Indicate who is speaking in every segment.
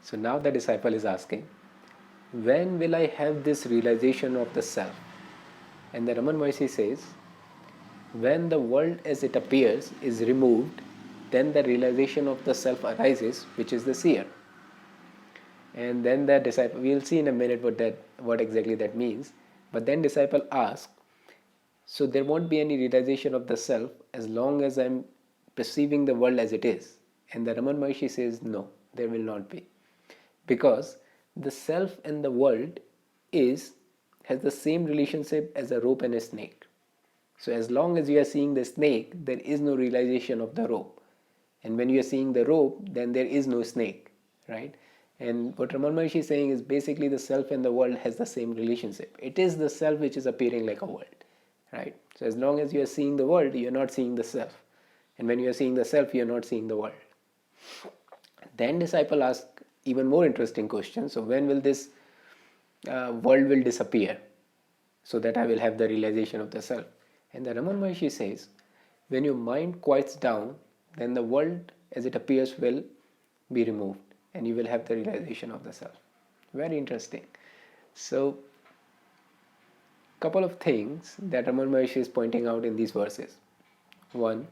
Speaker 1: So now the disciple is asking, when will I have this realization of the self? And the Raman Maharshi says, when the world as it appears is removed, then the realization of the self arises, which is the seer. And then the disciple, we'll see in a minute what exactly that means. But then disciple asks, so there won't be any realization of the self as long as I'm perceiving the world as it is. And the Raman Maharshi says, no, there will not be. Because the self and the world is has the same relationship as a rope and a snake. So as long as you are seeing the snake, there is no realization of the rope. And when you are seeing the rope, then there is no snake, right? And what Raman Maharshi is saying is basically the self and the world has the same relationship. It is the self which is appearing like a world, right? So as long as you are seeing the world, you are not seeing the self. And when you are seeing the self, you are not seeing the world. Then disciple asks even more interesting question. So when will this world will disappear so that I will have the realization of the self? And the Raman Maharshi says, when your mind quiets down, then the world as it appears will be removed and you will have the realization of the self. Very interesting. So couple of things that Raman Maharshi is pointing out in these verses. One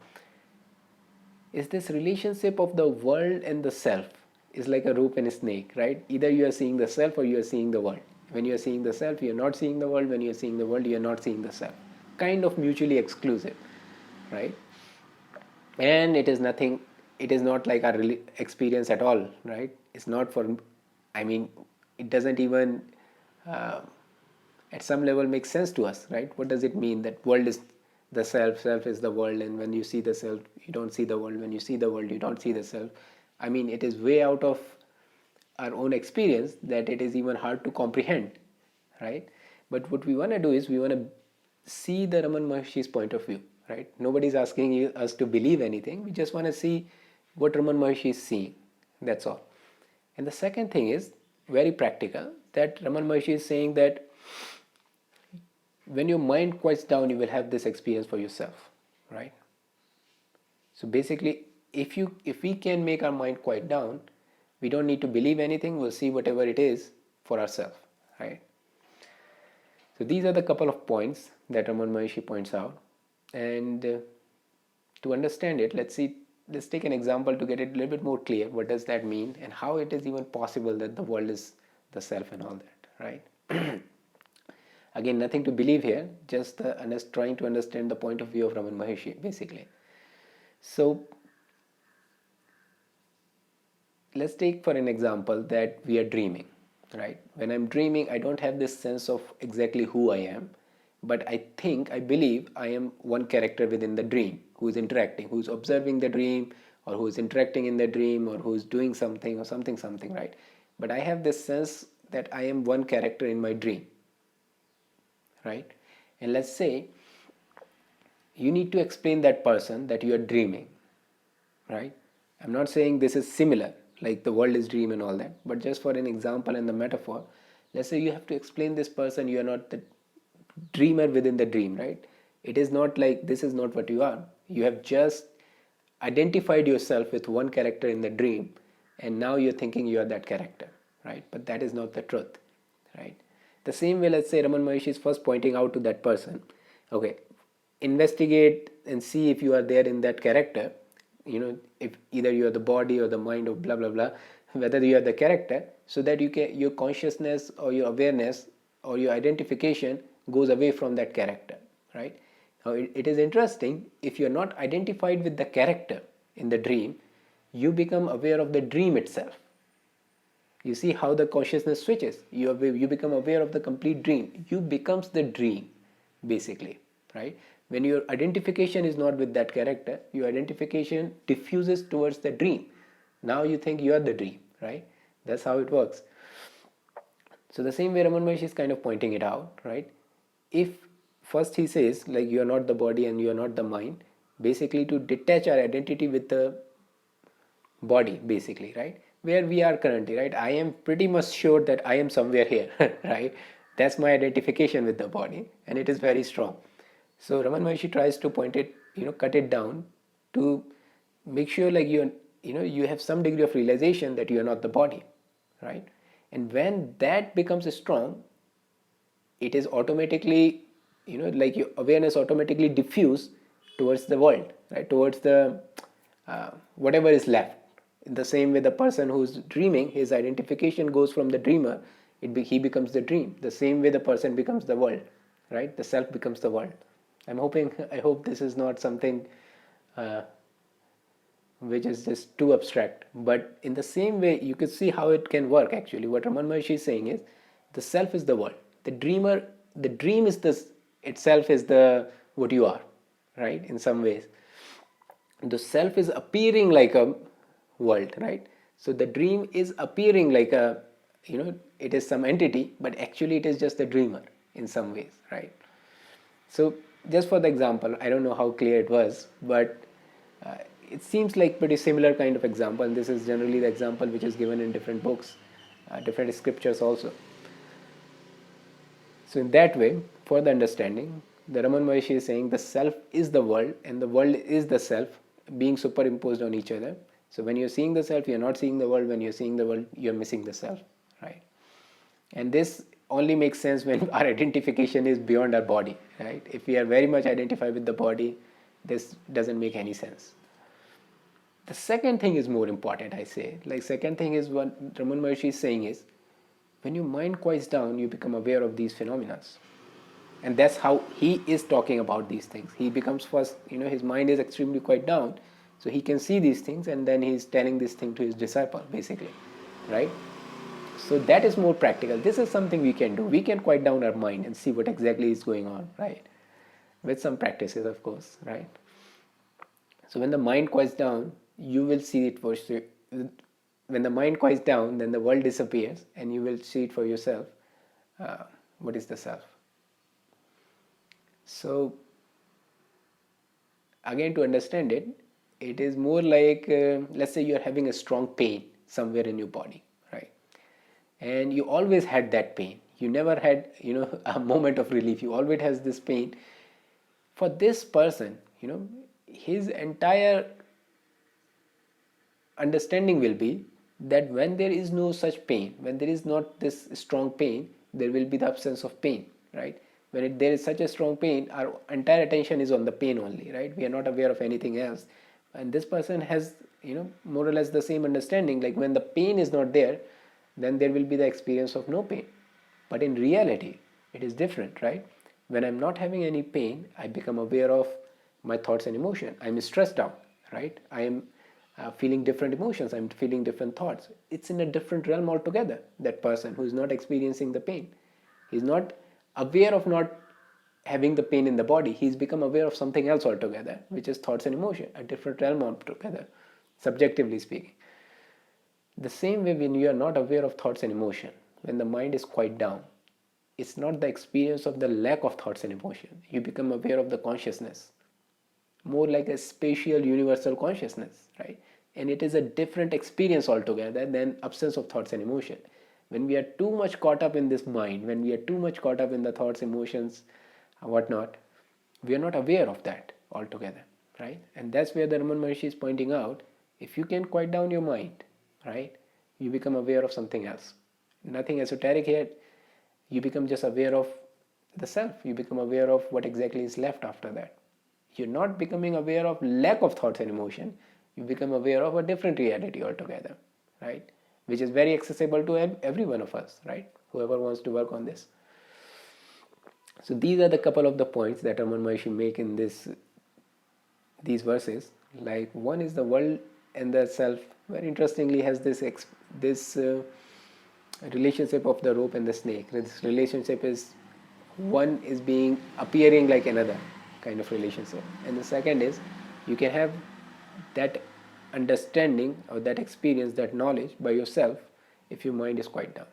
Speaker 1: is this relationship of the world and the self is like a rope and a snake, right? Either you are seeing the self or you are seeing the world. When you are seeing the self, you are not seeing the world. When you are seeing the world, you are not seeing the self. Kind of mutually exclusive, right? And it is nothing, it is not like our experience at all, right? It's not for, I mean, it doesn't even at some level make sense to us, right? What does it mean that world is the self, self is the world, and when you see the self, you don't see the world. When you see the world, you don't see the self. I mean, it is way out of our own experience that it is even hard to comprehend, right? But what we want to do is we want to see the Raman Maharshi's point of view, right? Nobody's asking us to believe anything. We just want to see what Raman Maharshi is seeing. That's all. And the second thing is very practical, that Raman Maharshi is saying that when your mind quiets down, you will have this experience for yourself, right? So basically, if we can make our mind quiet down, we don't need to believe anything. We'll see whatever it is for ourselves, right? So these are the couple of points that Raman Maharshi points out. And to understand it, let's take an example to get it a little bit more clear. What does that mean and how it is even possible that the world is the self and all that, right? Again, nothing to believe here, just trying to understand the point of view of Raman Maharshi, basically. So let's take for an example that we are dreaming, right? When I'm dreaming, I don't have this sense of exactly who I am, but I believe I am one character within the dream who is interacting, who's observing the dream, or who is interacting in the dream, or who is doing something or something, right? But I have this sense that I am one character in my dream, right? And let's say you need to explain that person that you are dreaming, right? I'm not saying this is similar, like the world is dream and all that, but just for an example and the metaphor, let's say you have to explain this person you are not the dreamer within the dream, right? It is not like this is not what you are. You have just identified yourself with one character in the dream, and now you're thinking you are that character, right? But that is not the truth, right? The same way, let's say Raman Maharshi is first pointing out to that person, okay, investigate and see if you are there in that character, if either you are the body or the mind or blah blah blah, whether you are the character, so that your consciousness or your awareness or your identification goes away from that character, right? Now it is interesting, if you are not identified with the character in the dream, you become aware of the dream itself. You see how the consciousness switches. You become aware of the complete dream. You becomes the dream, basically, right? When your identification is not with that character, your identification diffuses towards the dream. Now you think you are the dream, right? That's how it works. So the same way Raman Maharshi is kind of pointing it out, right? If first he says like you are not the body and you are not the mind, basically to detach our identity with the body, basically, right? Where we are currently, right? I am pretty much sure that I am somewhere here, right? That's my identification with the body, and it is very strong. So Raman Maharshi tries to point it, cut it down to make sure like you have some degree of realization that you are not the body, right? And when that becomes strong, it is automatically, like your awareness automatically diffuse towards the world, right, towards the whatever is left. In the same way, the person who's dreaming, his identification goes from the dreamer, he becomes the dream. The same way the person becomes the world, right, the self becomes the world. I hope this is not something uh, which is just too abstract. But in the same way, you could see how it can work actually. What Raman Maharshi is saying is the self is the world. The dreamer, the dream is this itself is the what you are, right? In some ways. The self is appearing like a world, right? So the dream is appearing like a, it is some entity, but actually it is just the dreamer in some ways, right? So just for the example, I don't know how clear it was, but uh, it seems like pretty similar kind of example. And this is generally the example which is given in different books, different scriptures also. So in that way, for the understanding, the Raman Maharshi is saying the self is the world and the world is the self being superimposed on each other. So when you're seeing the self, you're not seeing the world. When you're seeing the world, you're missing the self, right? And this only makes sense when our identification is beyond our body, right? If we are very much identified with the body, this doesn't make any sense. The second thing is more important, I say. Like, second thing is what Raman Maharshi is saying is when your mind quiets down, you become aware of these phenomena. And that's how he is talking about these things. He becomes first, his mind is extremely quiet down, so he can see these things, and then he's telling this thing to his disciple, basically, right? So that is more practical. This is something we can do. We can quiet down our mind and see what exactly is going on, right? With some practices, of course, right? So when the mind quiets down, you will see it for sure. When the mind quiets down, then the world disappears, and you will see it for yourself. What is the self? So again, to understand it, it is more like, let's say you're having a strong pain somewhere in your body, right? And you always had that pain. You never had, a moment of relief. You always has this pain. For this person, his entire understanding will be that when there is no such pain, when there is not this strong pain, there will be the absence of pain, right? When there is such a strong pain, our entire attention is on the pain only, right? We are not aware of anything else. And this person has, more or less the same understanding. Like, when the pain is not there, then there will be the experience of no pain. But in reality, it is different, right? When I'm not having any pain, I become aware of my thoughts and emotion. I'm stressed out, right? I am feeling different emotions. I'm feeling different thoughts. It's in a different realm altogether. That person who is not experiencing the pain, he's not aware of not having the pain in the body. He's become aware of something else altogether, which is thoughts and emotion, a different realm altogether, subjectively speaking. The same way, when you are not aware of thoughts and emotion, when the mind is quiet down, it's not the experience of the lack of thoughts and emotion. You become aware of the consciousness, more like a spatial universal consciousness, right? And it is a different experience altogether than absence of thoughts and emotion. When we are too much caught up in this mind, when we are too much caught up in the thoughts, emotions, whatnot, we are not aware of that altogether, right? And that's where the Raman Maharshi is pointing out, if you can quiet down your mind, right, you become aware of something else. Nothing esoteric here. You become just aware of the self. You become aware of what exactly is left after that. You're not becoming aware of lack of thoughts and emotion. You become aware of a different reality altogether, right? Which is very accessible to every one of us, right? Whoever wants to work on this. So these are the couple of the points that Raman Maharshi make in these verses. Like, one is the world and the self. Very interestingly, has this relationship of the rope and the snake. This relationship is, one is being appearing like another kind of relationship, and the second is you can have that understanding or that experience, that knowledge by yourself if your mind is quiet down.